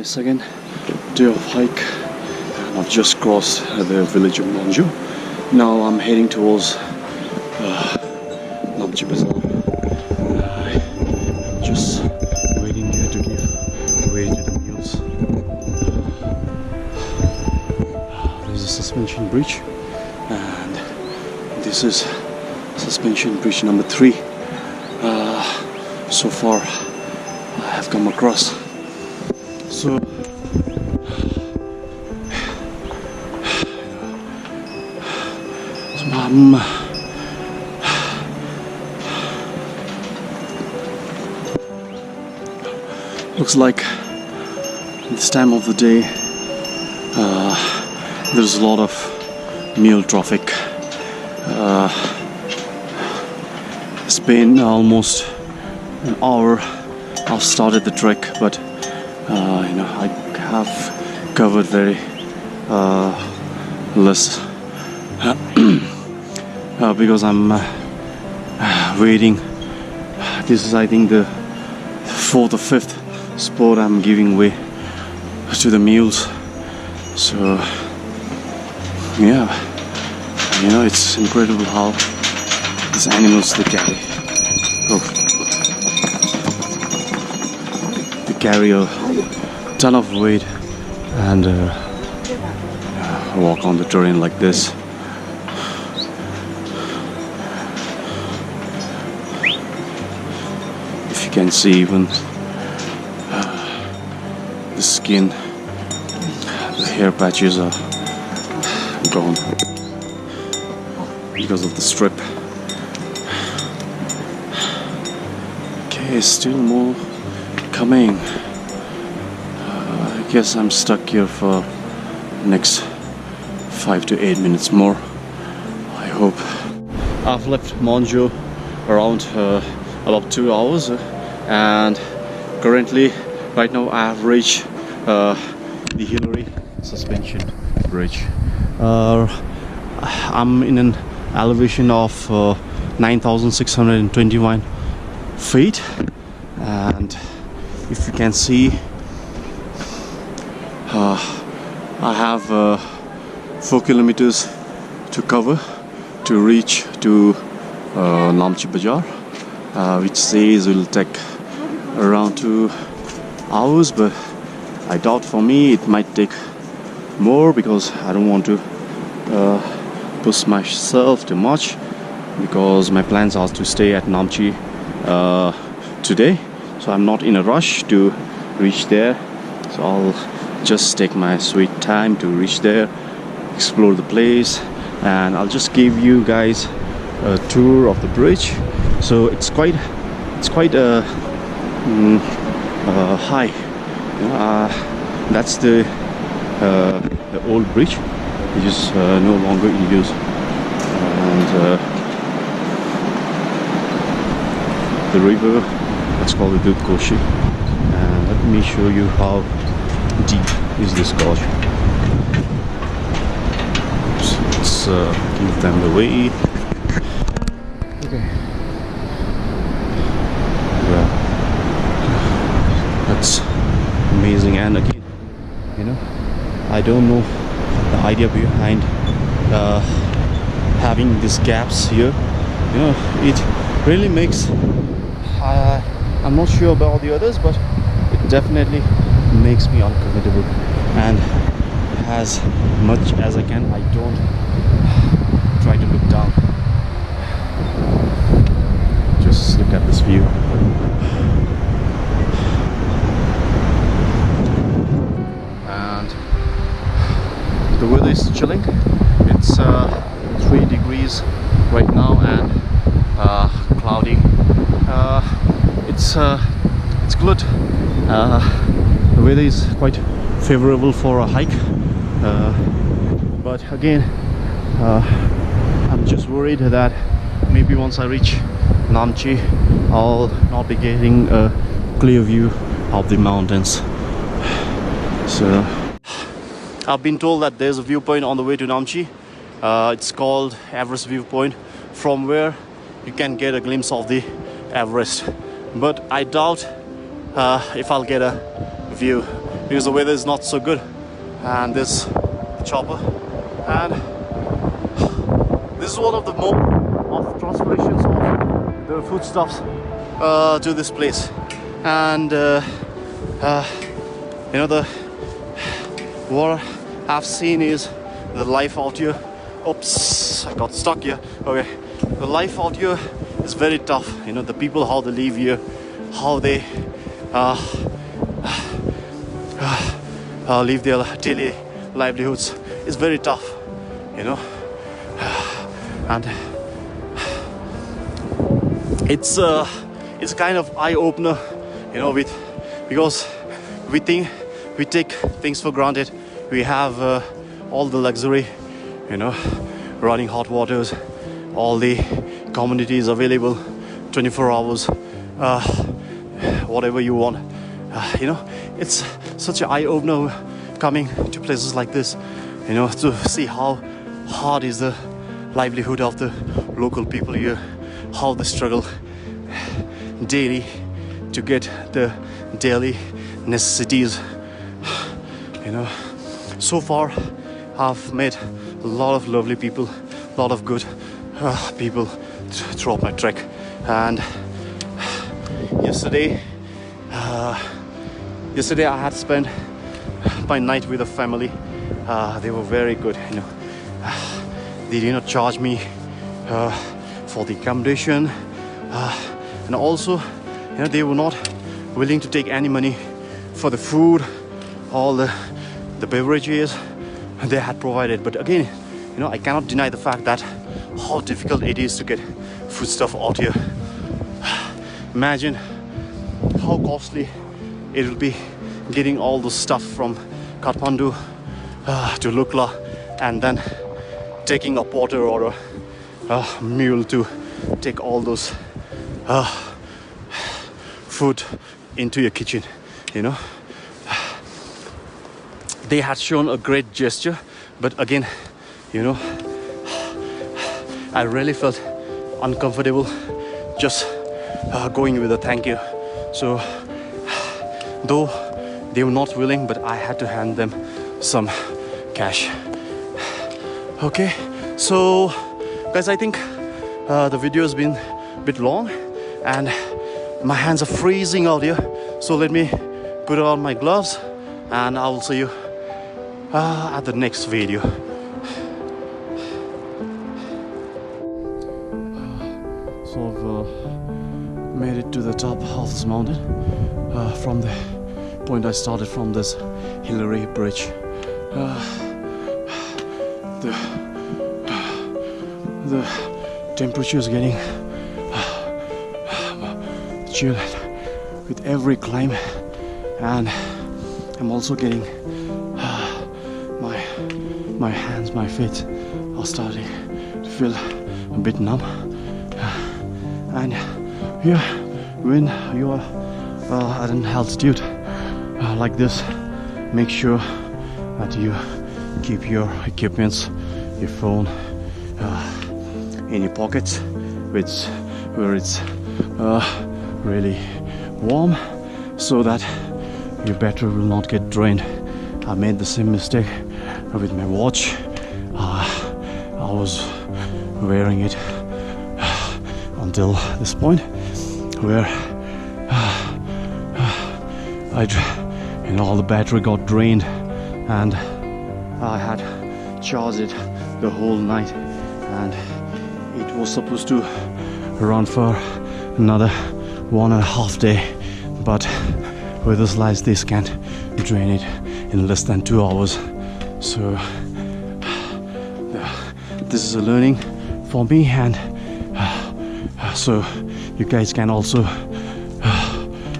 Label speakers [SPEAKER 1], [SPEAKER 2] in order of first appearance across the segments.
[SPEAKER 1] second day of hike, and I've just crossed the village of Monjo. Now I'm heading towards Namche Bazaar. Just waiting here to give way to the mules. There's a suspension bridge, and this is suspension bridge number 3 so far I have come across. So looks like this time of the day there's a lot of mule traffic. It's been almost an hour I've started the trek, but I have covered very less because I'm waiting. This is, I think, the 4th or 5th spot I'm giving way to the mules. So yeah, it's incredible how these animals they carry a ton of weight and walk on the terrain like this. If you can see, even the skin, the hair patches are gone because of the strip. Okay, still more coming. I guess I'm stuck here for next 5 to 8 minutes more, I hope. I've left Monjo around about 2 hours, and currently right now I have reached the Hillary suspension bridge. I'm in an elevation of 9,621 feet, and if you can see, I have 4 kilometers to cover to reach to Namche Bazaar, which says it will take around 2 hours, but I doubt. For me it might take more because I don't want to push myself too much, because my plans are to stay at Namche today, so I'm not in a rush to reach there. So I'll just take my sweet time to reach there, explore the place, and I'll just give you guys a tour of the bridge. So it's quite high. That's the old bridge, which is no longer in use, and the river, let's call it Koshi. And let me show you how deep is this gorge. So let's give them the way. Okay. Yeah, that's amazing. And again, I don't know the idea behind having these gaps here. It really makes, I'm not sure about the others, but it definitely makes me uncomfortable, and as much as I can, I don't try to look down. Just look at this view. And the weather is chilling. It's 3 degrees right now, and cloudy. It's good. The weather is quite favorable for a hike, but again, I'm just worried that maybe once I reach Namche, I'll not be getting a clear view of the mountains. So I've been told that there's a viewpoint on the way to Namche. It's called Everest viewpoint, from where you can get a glimpse of the Everest, but I doubt if I'll get a view. because the weather is not so good, and this chopper, and this is one of the mode of transportations of the foodstuffs to this place. And you know, the what I've seen is the life out here. Oops, I got stuck here. Okay, the life out here is very tough. You know, the people, how they live here, how they live their daily livelihoods is very tough, you know. And it's kind of eye-opener, you know, because we take things for granted. We have all the luxury, you know, running hot waters, all the commodities available 24 hours, whatever you want. You know, it's such an eye-opener coming to places like this, you know, to see how hard is the livelihood of the local people here, how they struggle daily to get the daily necessities. You know, so far I've met a lot of lovely people, a lot of good people throughout my trek. And yesterday I had spent my night with a family. They were very good, you know. They did not charge me for the accommodation, and also, you know, they were not willing to take any money for the food, all the beverages they had provided. But again, you know, I cannot deny the fact that how difficult it is to get foodstuff out here. Imagine how costly it will be getting all the stuff from Kathmandu to Lukla, and then taking a porter or a mule to take all those food into your kitchen, you know. They had shown a great gesture, but again, you know, I really felt uncomfortable just going with a thank you. So though they were not willing, but I had to hand them some cash. Okay, so guys, I think the video has been a bit long and my hands are freezing out here, so let me put on my gloves and I will see you at the next video. So I've made it to the top of this mountain from the point I started from, this Hillary Bridge. The temperature is getting chill with every climb, and I'm also getting my hands, my feet are starting to feel a bit numb. And here, when you are at an altitude like this, make sure that you keep your equipments, your phone in your pockets, where it's really warm, so that your battery will not get drained. I made the same mistake with my watch. I was wearing it until this point where all the battery got drained, and I had charged it the whole night, and it was supposed to run for another 1.5 days, but with this lights this can't drain it in less than 2 hours. So this is a learning for me, and so you guys can also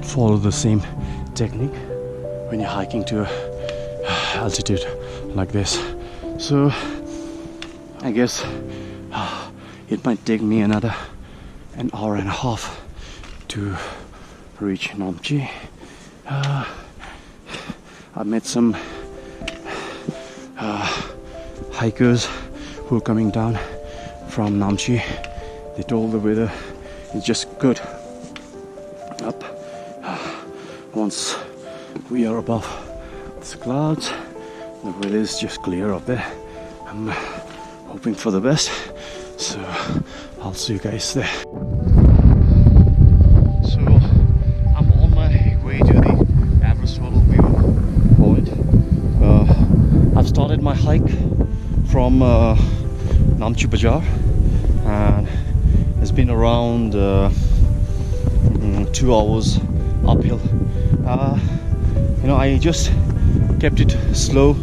[SPEAKER 1] follow the same technique when you're hiking to altitude like this. So I guess it might take me another 1.5 hours to reach Namche. I met some hikers who are coming down from Namche. They told the weather is just good up once we are above It's clouds. The weather is just clear up there. I'm hoping for the best. So I'll see you guys there. So I'm on my way to the Everest Total View Point. I've started my hike from Namche Bazaar, and it's been around 2 hours uphill. You know, I just kept it slow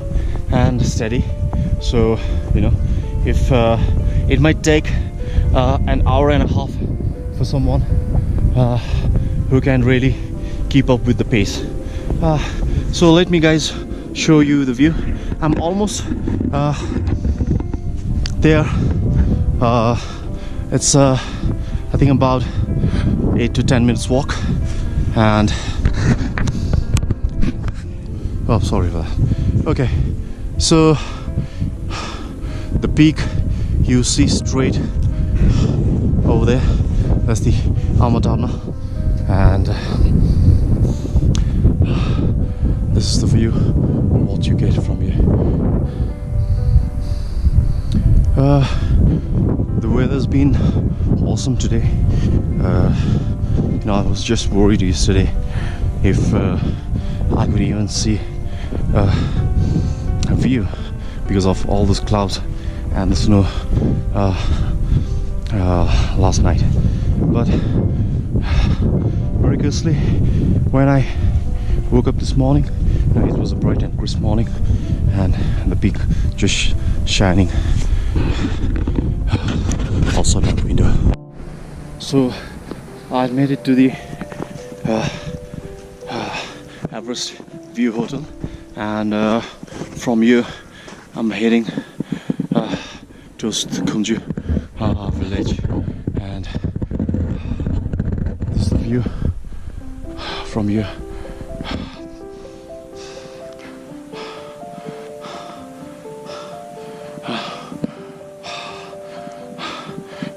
[SPEAKER 1] and steady. So you know, if it might take an hour and a half for someone who can really keep up with the pace. So let me guys show you the view. I'm almost there. It's I think about 8 to 10 minutes walk, and oh, sorry for that. Okay, so the peak you see straight over there, that's the Amadana, and this is the view, what you get from here. The weather's been awesome today. You know, I was just worried yesterday if I could even see a view because of all those clouds and the snow last night. But miraculously, when I woke up this morning, you know, it was a bright and crisp morning, and the peak just shining outside my window. So I made it to the Everest View Hotel, and from here I'm heading towards the Kunju village, and this is the view from here.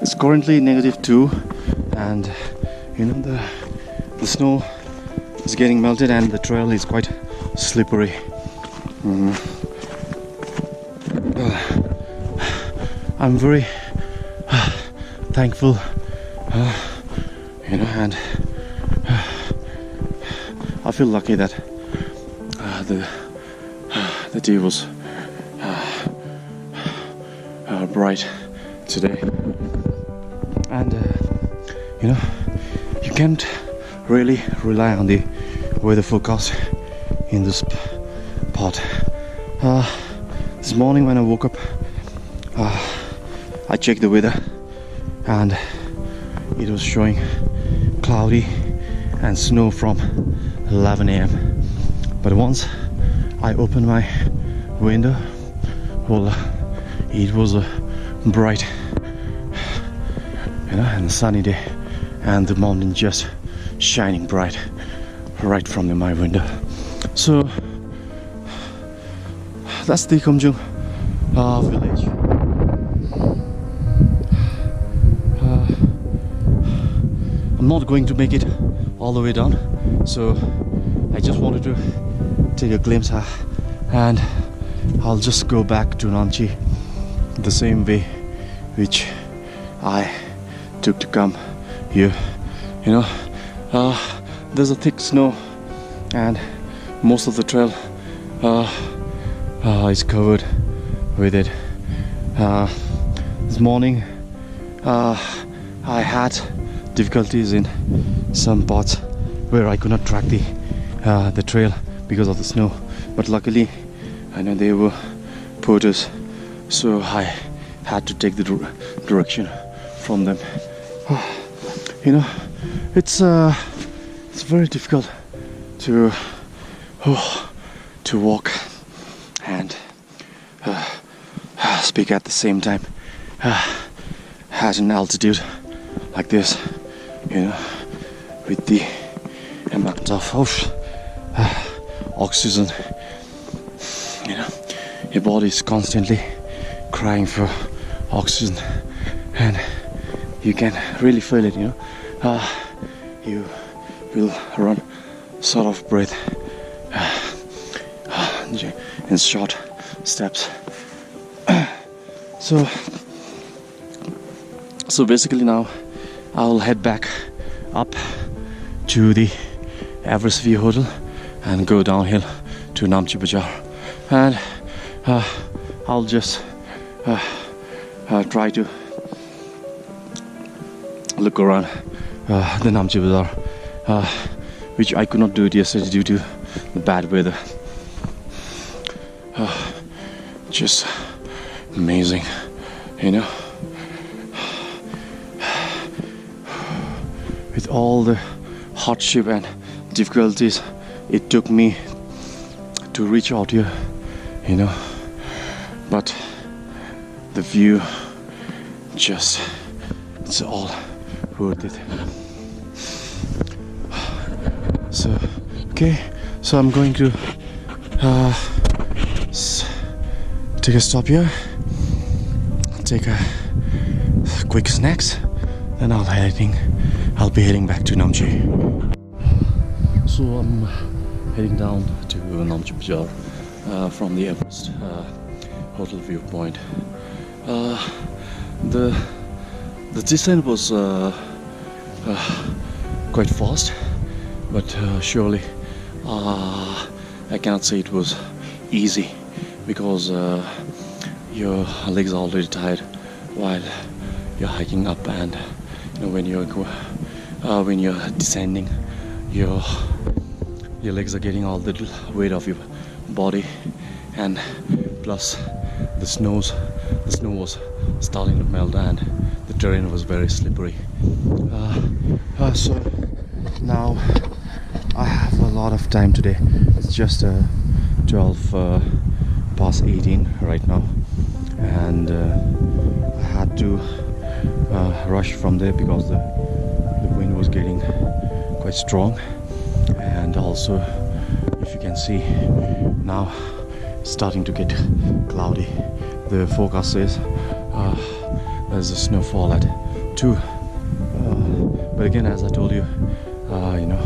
[SPEAKER 1] It's currently -2, and you know, the snow is getting melted and the trail is quite slippery. I'm very thankful, you know, and I feel lucky that the day was bright today, and you know, you can't really rely on the weather forecast in this part. This morning when I woke up, I checked the weather and it was showing cloudy and snow from 11 a.m. But once I opened my window, well, it was a bright, you know, and sunny day, and the mountain just shining bright right from my window. So that's the Kumjung village. I'm not going to make it all the way down, so I just wanted to take a glimpse, and I'll just go back to Namche the same way which I took to come here. You know, there's a thick snow and most of the trail is covered with it. This morning I had difficulties in some parts where I could not track the trail because of the snow, but luckily I know there were porters, so I had to take the direction from them. You know, it's very difficult to walk and speak at the same time at an altitude like this, you know, with the amount of oxygen. You know, your body is constantly crying for oxygen, and you can really feel it, you know. You will run sort of breath. in short steps. So basically now I'll head back up to the Everest View Hotel and go downhill to Namche Bazaar, and I'll just try to look around the Namche Bazaar, which I could not do it yesterday due to the bad weather. Just amazing, you know. With all the hardship and difficulties it took me to reach out here, you know, but the view, just, it's all worth it. So okay, so I'm going to take a stop here, take a quick snacks, then I'll be heading back to Namche. So I'm heading down to Namche Bazaar from the Everest hotel viewpoint. The descent was quite fast, but surely I cannot say it was easy, because your legs are already tired while you're hiking up, and you know, when you're descending, your legs are getting all the weight of your body, and plus the snow was starting to melt and the terrain was very slippery. So now I have a lot of time today. It's just 12 past 18 right now, and I had to rush from there because the wind was getting quite strong, and also, if you can see now, it's starting to get cloudy. The forecast says there's a snowfall at 2, but again, as I told you, you know,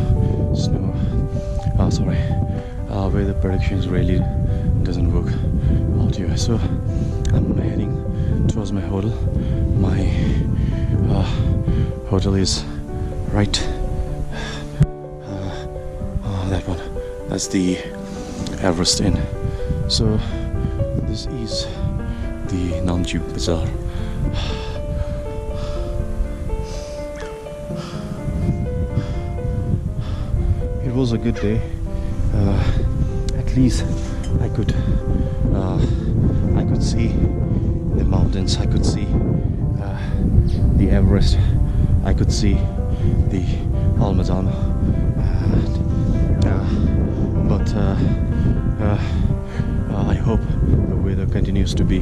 [SPEAKER 1] weather predictions really doesn't work out here. So I'm heading towards my hotel. My hotel is right, that one, that's the Everest Inn. So this is the Namche Bazaar. It was a good day. At least I could see the mountains, I could see the Everest, I could see the Almazama, but I hope the weather continues to be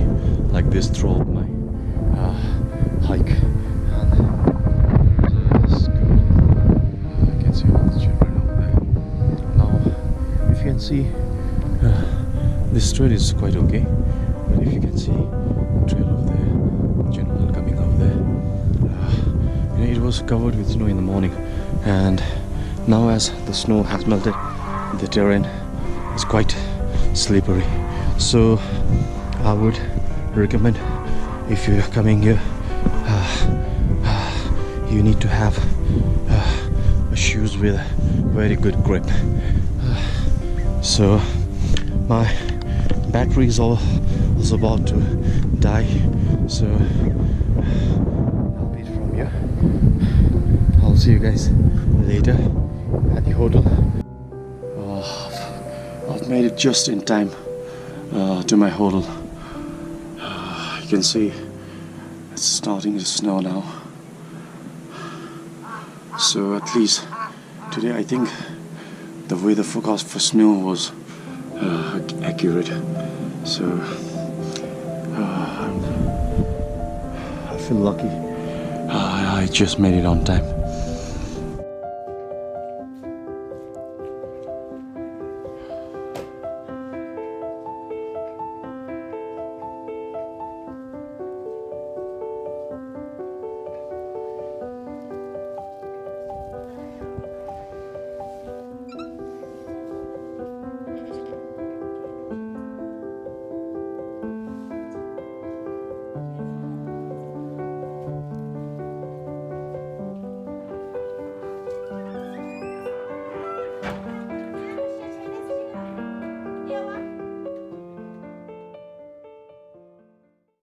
[SPEAKER 1] like this throughout my hike. And it's good. I can see all the children over there. Now, if you can see, this trail is quite okay, but if you can see the trail over there, the gentleman coming over there, you know, it was covered with snow in the morning, and now as the snow has melted, the terrain is quite slippery. So I would recommend, if you're coming here, you need to have shoes with a very good grip. So my battery is also about to die, so I'll be from here. I'll see you guys later at the hotel. I've made it just in time to my hotel. You can see it's starting to snow now. So at least today I think the weather forecast for snow was accurate. So I feel lucky. I just made it on time.